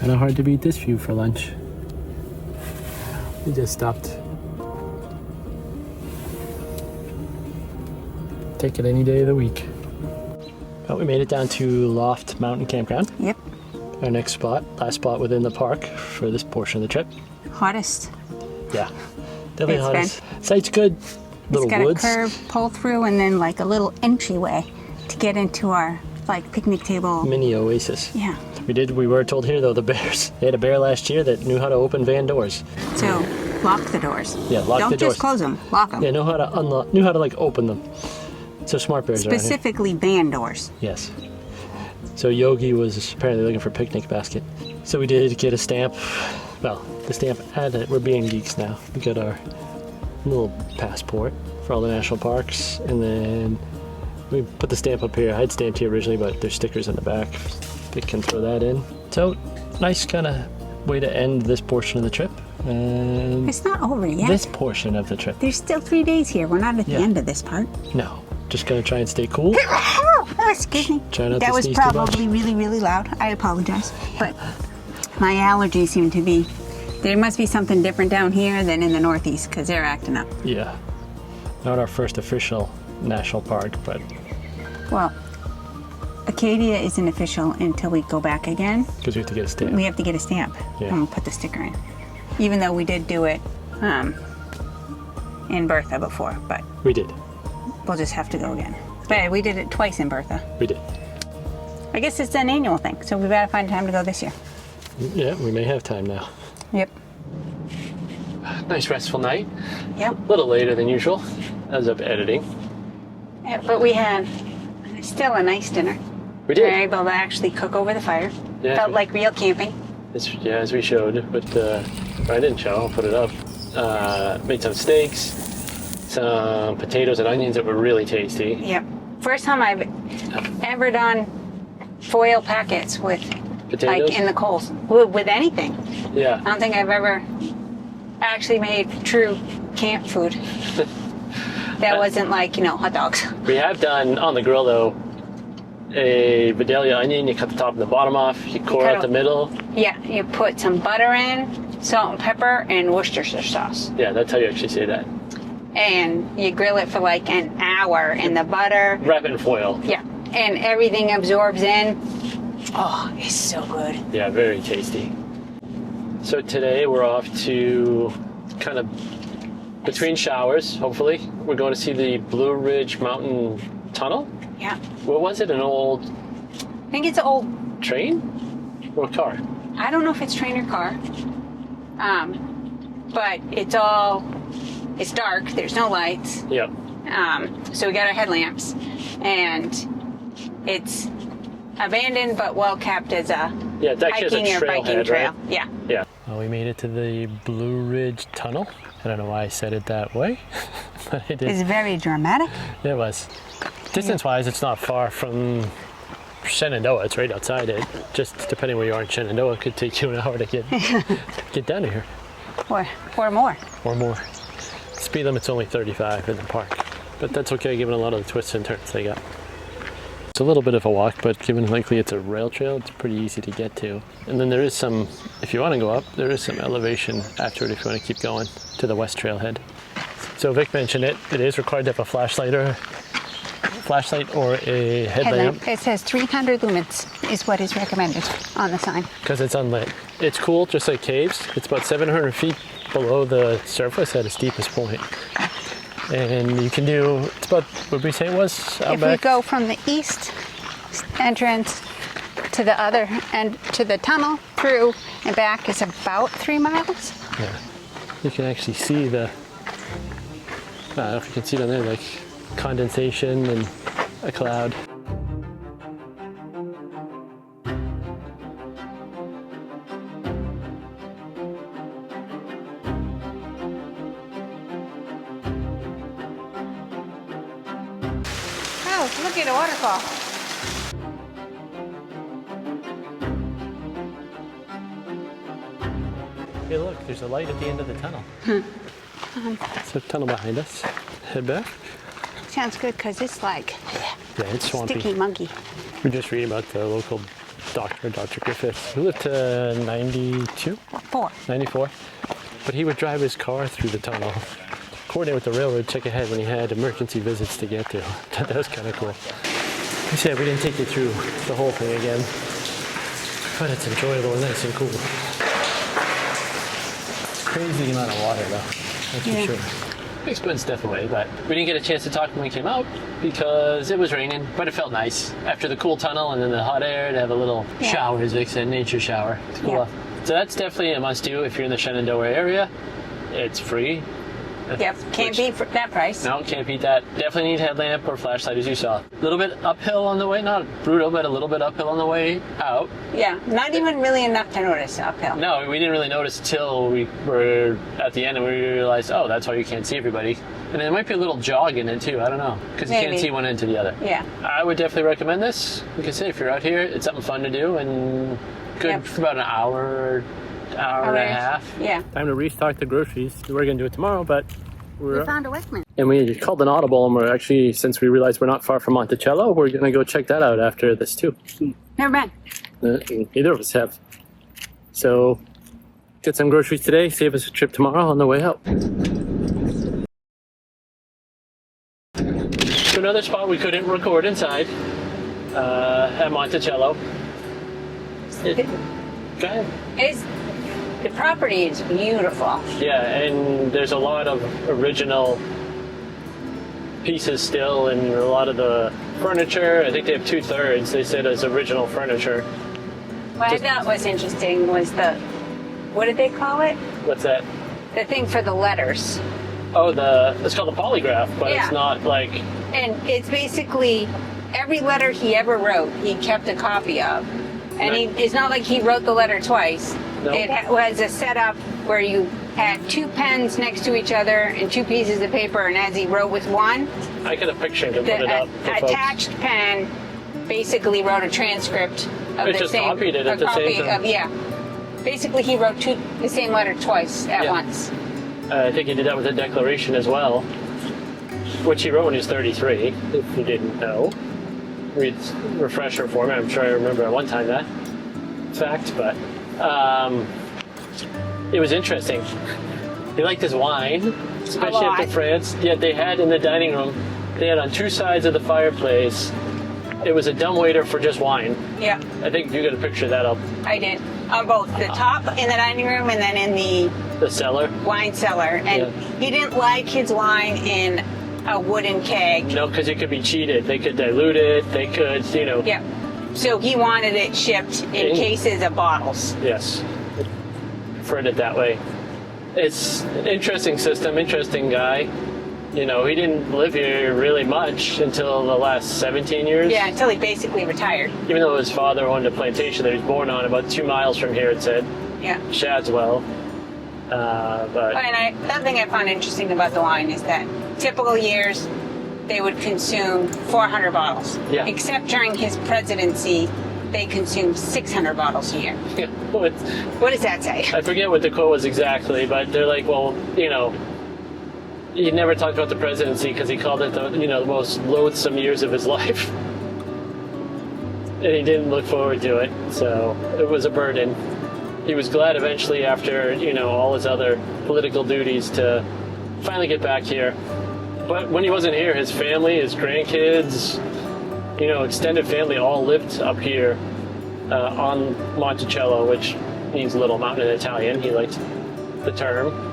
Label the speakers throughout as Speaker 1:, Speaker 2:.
Speaker 1: Kind of hard to beat this view for lunch. We just stopped. Take it any day of the week. Well, we made it down to Loft Mountain Campground.
Speaker 2: Yep.
Speaker 1: Our next spot, last spot within the park for this portion of the trip.
Speaker 2: Hottest.
Speaker 1: Yeah, definitely
Speaker 2: It's
Speaker 1: hottest. Site's good. Little
Speaker 2: it's got
Speaker 1: woods.
Speaker 2: a curve pull through and then like a little entryway to get into our like picnic table.
Speaker 1: Mini oasis.
Speaker 2: Yeah.
Speaker 1: We were told here though, the bears, they had a bear last year that knew how to open van doors.
Speaker 2: So lock the doors.
Speaker 1: Yeah, lock
Speaker 2: Don't
Speaker 1: the doors.
Speaker 2: just close them, lock them.
Speaker 1: Yeah, knew how to like open them. So smart bears around here.
Speaker 2: Specifically van doors.
Speaker 1: Yes. So Yogi was apparently looking for a picnic basket. So we did get a stamp. Well, the stamp had it. We're being geeks now. We got our little passport for all the national parks, and then we put the stamp up here. I had stamped here originally, but there's stickers in the back. They can throw that in. So nice kind of way to end this portion of the trip. And
Speaker 2: It's not over yet.
Speaker 1: this portion of the trip.
Speaker 2: There's still 3 days here. We're not at the
Speaker 1: Yeah.
Speaker 2: end of this part.
Speaker 1: No, just gonna try and stay cool.
Speaker 2: Oh, excuse me.
Speaker 1: Try not
Speaker 2: That
Speaker 1: to
Speaker 2: was
Speaker 1: sneeze too much.
Speaker 2: probably really, really loud. I apologize. But my allergies seem to be, there must be something different down here than in the Northeast because they're acting up.
Speaker 1: Yeah. Not our first official national park, but
Speaker 2: Well, Acadia isn't official until we go back again.
Speaker 1: because we have to get a stamp.
Speaker 2: We have to get a stamp
Speaker 1: Yeah.
Speaker 2: and put the sticker in. Even though we did do it in Bertha before, but
Speaker 1: We did.
Speaker 2: we'll just have to go again. But we did it twice in Bertha.
Speaker 1: We did.
Speaker 2: I guess it's an annual thing, so we better find time to go this year.
Speaker 1: Yeah, we may have time now.
Speaker 2: Yep.
Speaker 1: Nice restful night.
Speaker 2: Yep.
Speaker 1: A little later than usual. I was up editing.
Speaker 2: Yeah, but we had still a nice dinner.
Speaker 1: We
Speaker 2: We were
Speaker 1: did.
Speaker 2: able to actually cook over the fire.
Speaker 1: Yeah.
Speaker 2: Felt like real camping.
Speaker 1: As we showed, but I didn't show. I'll put it up. Made some steaks, some potatoes and onions that were really tasty.
Speaker 2: Yep. First time I've ever done foil packets with,
Speaker 1: Potatoes?
Speaker 2: like in the coals, with anything.
Speaker 1: Yeah.
Speaker 2: I don't think I've ever actually made true camp food. That wasn't like, hot dogs.
Speaker 1: We have done on the grill though a Vidalia onion. You cut the top and the bottom off. You core
Speaker 2: cut
Speaker 1: out the
Speaker 2: off-
Speaker 1: middle.
Speaker 2: Yeah, you put some butter in, salt and pepper, and Worcestershire sauce.
Speaker 1: Yeah, that's how you actually say that.
Speaker 2: And you grill it for like an hour in the butter.
Speaker 1: Wrap it in foil.
Speaker 2: Yeah, and everything absorbs in. Oh, it's so good.
Speaker 1: Yeah, very tasty. So today we're off to kind of between showers, hopefully. We're going to see the Blue Ridge Mountain Tunnel.
Speaker 2: Yeah,
Speaker 1: What was it? An old
Speaker 2: I think it's an old,
Speaker 1: train or car?
Speaker 2: I don't know if it's train or car. But it's dark, there's no lights.
Speaker 1: Yep.
Speaker 2: So we got our headlamps, and it's abandoned but well kept as a
Speaker 1: Yeah, it's actually
Speaker 2: hiking
Speaker 1: a
Speaker 2: or biking
Speaker 1: trailhead,
Speaker 2: trail.
Speaker 1: right?
Speaker 2: Yeah.
Speaker 1: Yeah. Well, we made it to the Blue Ridge Tunnel. I don't know why I said it that way, but I did.
Speaker 2: It's very dramatic.
Speaker 1: It was. Distance-wise, it's not far from Shenandoah. It's right outside it. Just depending where you are in Shenandoah, it could take you an hour to get down to here.
Speaker 2: Or more.
Speaker 1: Or more. Speed limit's only 35 in the park, but that's okay given a lot of the twists and turns they got. It's a little bit of a walk, but given likely it's a rail trail, it's pretty easy to get to. And then there is some, if you want to go up, there is some elevation after it if you want to keep going to the west trailhead. So Vic mentioned it is required to have a flashlight or a headlamp.
Speaker 2: It says 300 lumens is what is recommended on the sign.
Speaker 1: Because it's unlit. It's cool, just like caves. It's about 700 feet below the surface at its deepest point. And you can do, it's about, what did we say it was? Out
Speaker 2: If
Speaker 1: back?
Speaker 2: we go from the east entrance to the other end, to the tunnel, through and back, is about 3 miles.
Speaker 1: Yeah. You can actually see the, I don't know if you can see down there, like condensation and a cloud.
Speaker 2: Oh, look at a waterfall.
Speaker 1: Hey look, there's a light at the end of the tunnel. So tunnel behind us. Head back.
Speaker 2: Sounds good because it's like
Speaker 1: Yeah, it's swampy.
Speaker 2: sticky monkey.
Speaker 1: We're just reading about the local Dr. Griffith, who lived to 92, 94. But he would drive his car through the tunnel, coordinate with the railroad, check ahead when he had emergency visits to get to. That was kind of cool. Like I said, we didn't take you through the whole thing again, but it's enjoyable and nice and cool. Crazy amount of water though, that's for sure. Big split step away, but we didn't get a chance to talk when we came out because it was raining, but it felt nice. After the cool tunnel and then the hot air, to have a little shower, as Vic said, nature shower. It's cool. So that's definitely a must-do if you're in the Shenandoah area. It's free.
Speaker 2: Yep, can't beat that price.
Speaker 1: No, can't beat that. Definitely need headlamp or flashlight, as you saw. A little bit uphill on the way, not brutal, but a little bit uphill on the way out.
Speaker 2: Yeah, not even really enough to notice uphill.
Speaker 1: No, we didn't really notice until we were at the end and we realized, oh, that's why you can't see everybody. And there might be a little jog in it too, I don't know, because you can't see one end to the other.
Speaker 2: Yeah.
Speaker 1: I would definitely recommend this. Like I said, if you're out here, it's something fun to do and good for about an hour and a half.
Speaker 2: Yeah.
Speaker 1: Time to restock the groceries. We were going to do it tomorrow, but
Speaker 2: we found a Wegman.
Speaker 1: And we called an Audible, and we're actually, since we realized we're not far from Monticello, we're going to go check that out after this too.
Speaker 2: Never been.
Speaker 1: Neither of us have. So, get some groceries today, save us a trip tomorrow on the way out. So another spot we couldn't record inside at Monticello. Go ahead.
Speaker 2: The property is beautiful.
Speaker 1: Yeah, and there's a lot of original pieces still, and a lot of the furniture, I think they have 2/3, they said, is original furniture.
Speaker 2: What I thought was interesting was what did they call it?
Speaker 1: What's that?
Speaker 2: The thing for the letters.
Speaker 1: Oh, it's called a polygraph, but it's not like...
Speaker 2: And it's basically every letter he ever wrote, he kept a copy of. And it's not like he wrote the letter twice.
Speaker 1: Nope.
Speaker 2: It was a setup where you had two pens next to each other and two pieces of paper, and as he wrote with one,
Speaker 1: I got a picture to put it up.
Speaker 2: The attached pen basically wrote a transcript of
Speaker 1: it just copied it at the same time.
Speaker 2: Basically, he wrote the same letter twice at once.
Speaker 1: I think he did that with the Declaration as well, which he wrote when he was 33, if you didn't know. Read refresher for me. I'm sure I remember at one time that fact, but it was interesting. He liked his wine, especially up in France. Yet they had in the dining room, they had on two sides of the fireplace, it was a dumbwaiter for just wine. Yeah. I think if you got a picture of that up.
Speaker 2: I did. On both the top in the dining room and then in
Speaker 1: the cellar.
Speaker 2: Wine cellar. And he didn't like his wine in a wooden keg.
Speaker 1: No, because it could be cheated. They could dilute it. They could,
Speaker 2: Yeah. So he wanted it shipped in cases of bottles.
Speaker 1: Yes. Preferred it that way. It's an interesting system, interesting guy. He didn't live here really much until the last 17 years.
Speaker 2: Yeah, until he basically retired.
Speaker 1: Even though his father owned a plantation that he was born on about 2 miles from here, it said.
Speaker 2: Yeah.
Speaker 1: Shadswell.
Speaker 2: And that thing I found interesting about the wine is that typical years, they would consume 400 bottles.
Speaker 1: Yeah.
Speaker 2: Except during his presidency, they consumed 600 bottles a year.
Speaker 1: Yeah.
Speaker 2: What does that say?
Speaker 1: I forget what the quote was exactly, but they're like, well, he never talked about the presidency because he called it the most loathsome years of his life. And he didn't look forward to it, so it was a burden. He was glad eventually after, all his other political duties to finally get back here. But when he wasn't here, his family, his grandkids, extended family all lived up here on Monticello, which means Little Mountain in Italian. He liked the term.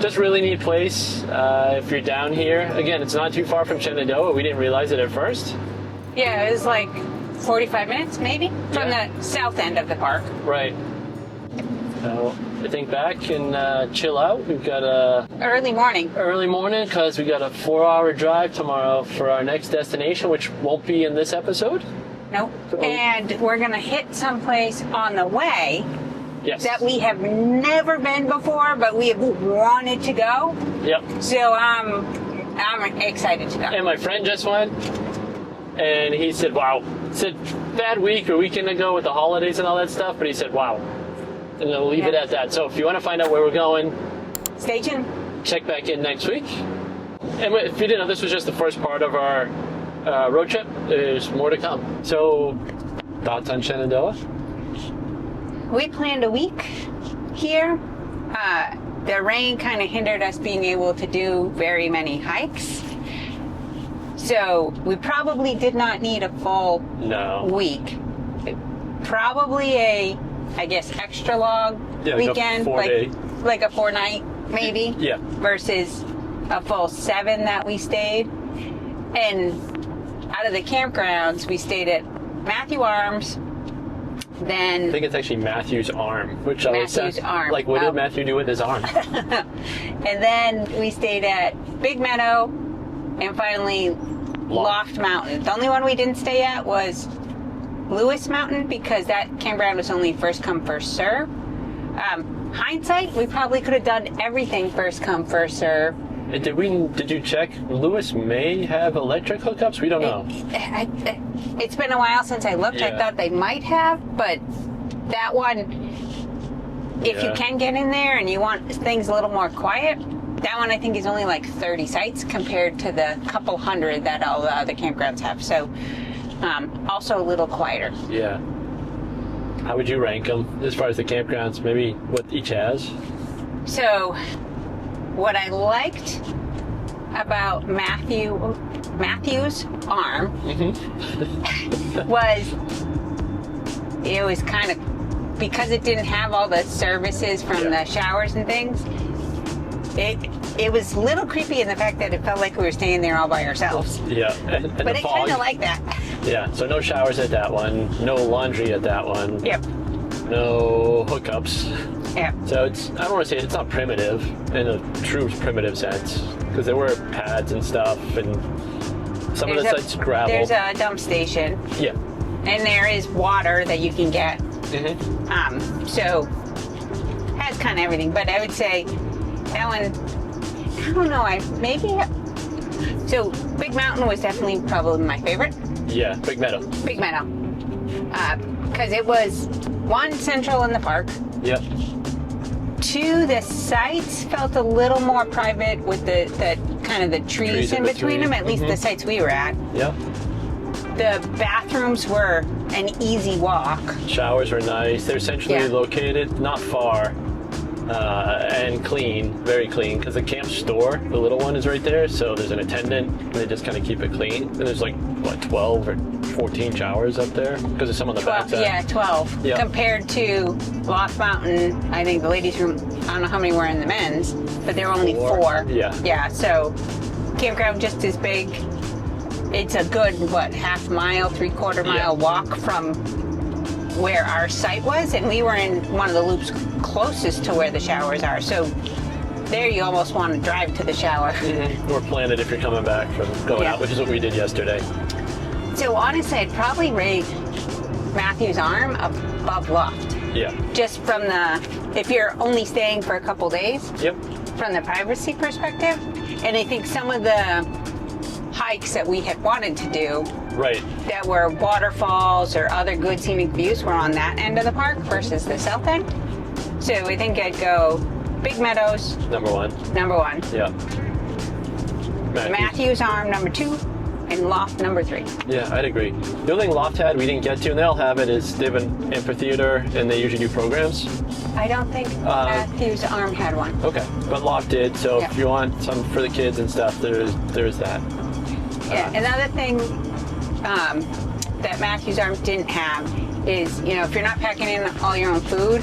Speaker 1: Just really neat place if you're down here. Again, it's not too far from Shenandoah. We didn't realize it at first.
Speaker 2: Yeah, it was like 45 minutes maybe from the south end of the park.
Speaker 1: Right. So I think back and chill out. We've got a...
Speaker 2: Early morning
Speaker 1: because we got a 4-hour drive tomorrow for our next destination, which won't be in this episode.
Speaker 2: Nope. And we're going to hit someplace on the way that we have never been before, but we have wanted to go.
Speaker 1: Yep.
Speaker 2: So I'm excited to go.
Speaker 1: And my friend just went, and he said, wow. He said, bad week or weekend ago with the holidays and all that stuff, but he said, wow. And we'll leave it at that. So if you want to find out where we're going,
Speaker 2: stay tuned.
Speaker 1: Check back in next week. And if you didn't know, this was just the first part of our road trip. There's more to come. So Thoughts on Shenandoah?
Speaker 2: We planned a week here. The rain kind of hindered us being able to do very many hikes. So we probably did not need a full week. Probably I guess, extra long weekend. Like a 4-night, maybe?
Speaker 1: Yeah.
Speaker 2: Versus a full 7 that we stayed. And out of the campgrounds, we stayed at Matthew Arms. Then
Speaker 1: I think it's actually Matthew's Arm, which
Speaker 2: Matthew's Arm.
Speaker 1: Like, what did Matthew do with his arm?
Speaker 2: And then we stayed at Big Meadow, and finally Loft Mountain. The only one we didn't stay at was Lewis Mountain, because that campground was only first come, first serve. Hindsight, we probably could have done everything first come, first serve.
Speaker 1: And did you check? Lewis may have electric hookups. We don't know.
Speaker 2: It's been a while since I looked. I thought they might have, but that one, if you can get in there and you want things a little more quiet, that one I think is only like 30 sites compared to the couple hundred that all the other campgrounds have. So also a little quieter.
Speaker 1: Yeah. How would you rank them as far as the campgrounds? Maybe what each has?
Speaker 2: So what I liked about Matthew's Arm was it was kind of, because it didn't have all the services from the showers and things, it was a little creepy in the fact that it felt like we were staying there all by ourselves.
Speaker 1: Yeah. And
Speaker 2: but I kind of like that.
Speaker 1: Yeah, so no showers at that one, no laundry at that one.
Speaker 2: Yep.
Speaker 1: No hookups.
Speaker 2: Yeah.
Speaker 1: So I don't want to say it's not primitive in a true primitive sense, because there were pads and stuff, and some of the sites gravel.
Speaker 2: There's a dump station.
Speaker 1: Yeah.
Speaker 2: And there is water that you can get. So has kind of everything, but I would say that one, I don't know, so Big Mountain was definitely probably my favorite.
Speaker 1: Yeah, Big Meadow.
Speaker 2: Big Meadow. Because it was, one, central in the park.
Speaker 1: Yep.
Speaker 2: 2, the sites felt a little more private with the kind of the trees in between them, at least the sites we were at.
Speaker 1: Yep.
Speaker 2: The bathrooms were an easy walk.
Speaker 1: Showers were nice. They're centrally located, not far, and clean, very clean, because the camp store, the little one, is right there, so there's an attendant, and they just kind of keep it clean. And there's like, 12 or 14 showers up there, because there's some on the back side.
Speaker 2: Yeah, 12.
Speaker 1: Yep.
Speaker 2: Compared to Loft Mountain, I think the ladies' room, I don't know how many were in the men's, but there were only 4.
Speaker 1: Yeah.
Speaker 2: Yeah, so campground just as big. It's a good, half mile, 3/4 mile walk from where our site was, and we were in one of the loops closest to where the showers are. So there you almost want to drive to the shower.
Speaker 1: Or plan it if you're coming back from going out, which is what we did yesterday.
Speaker 2: So honestly, I'd probably rate Matthew's Arm above Loft.
Speaker 1: Yeah.
Speaker 2: Just from if you're only staying for a couple days.
Speaker 1: Yep.
Speaker 2: From the privacy perspective. And I think some of the hikes that we had wanted to do that were waterfalls or other good scenic views were on that end of the park versus the south end. So I think I'd go Big Meadows.
Speaker 1: Number 1. Yeah.
Speaker 2: Matthew's Arm, number 2. And Loft, number 3.
Speaker 1: Yeah, I'd agree. The only thing Loft had we didn't get to, and they'll have it, is they have an amphitheater, and they usually do programs.
Speaker 2: I don't think Matthew's Arm had one.
Speaker 1: Okay, but Loft did, so if you want some for the kids and stuff, there's that.
Speaker 2: Yeah, another thing that Matthew's Arm didn't have is, if you're not packing in all your own food,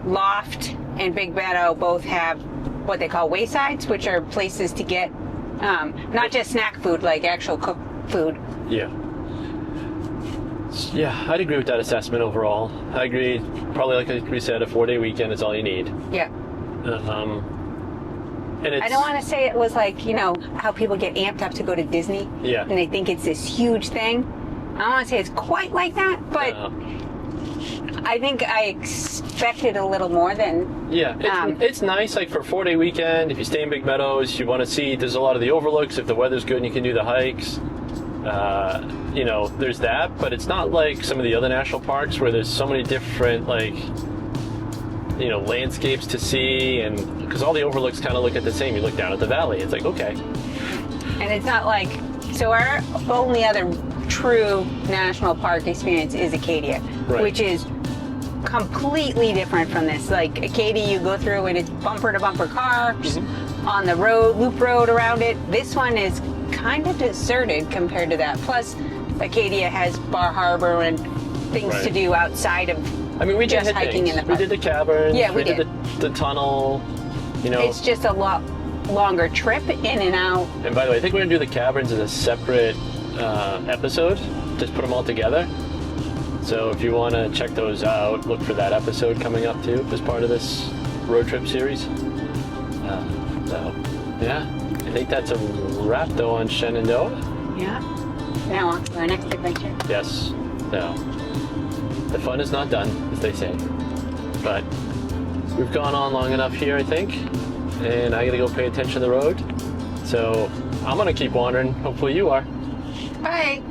Speaker 2: Loft and Big Meadow both have what they call waysides, which are places to get not just snack food, like actual cooked food.
Speaker 1: Yeah. Yeah, I'd agree with that assessment overall. I agree. Probably, like we said, a 4-day weekend is all you need.
Speaker 2: Yeah.
Speaker 1: And
Speaker 2: I don't want to say it was like, how people get amped up to go to Disney.
Speaker 1: Yeah.
Speaker 2: And they think it's this huge thing. I don't want to say it's quite like that, but I think I expected a little more than...
Speaker 1: Yeah, it's nice, like for a 4-day weekend, if you stay in Big Meadows, you want to see, there's a lot of the overlooks, if the weather's good and you can do the hikes. There's that, but it's not like some of the other national parks where there's so many different, landscapes to see, and because all the overlooks kind of look at the same. You look down at the valley, it's like, okay.
Speaker 2: And it's not like, so our only other true national park experience is Acadia,
Speaker 1: Right.
Speaker 2: which is completely different from this. Like Acadia, you go through and it's bumper to bumper cars on the road, loop road around it. This one is kind of deserted compared to that. Plus, Acadia has Bar Harbor and things to
Speaker 1: Right.
Speaker 2: do outside of
Speaker 1: I mean, we
Speaker 2: just
Speaker 1: did hit
Speaker 2: hiking
Speaker 1: things.
Speaker 2: in the park.
Speaker 1: We did the caverns.
Speaker 2: Yeah, we
Speaker 1: did
Speaker 2: did.
Speaker 1: the tunnel. You know.
Speaker 2: It's just a lot longer trip in and out.
Speaker 1: And by the way, I think we're gonna do the caverns as a separate episode. Just put them all together. So if you want to check those out, look for that episode coming up too as part of this road trip series. So yeah, I think that's a wrap though on Shenandoah.
Speaker 2: Yeah. Now on to our next adventure.
Speaker 1: Yes. So the fun is not done, as they say. But we've gone on long enough here, I think, and I gotta go pay attention to the road. So I'm gonna keep wandering. Hopefully you are.
Speaker 2: Bye.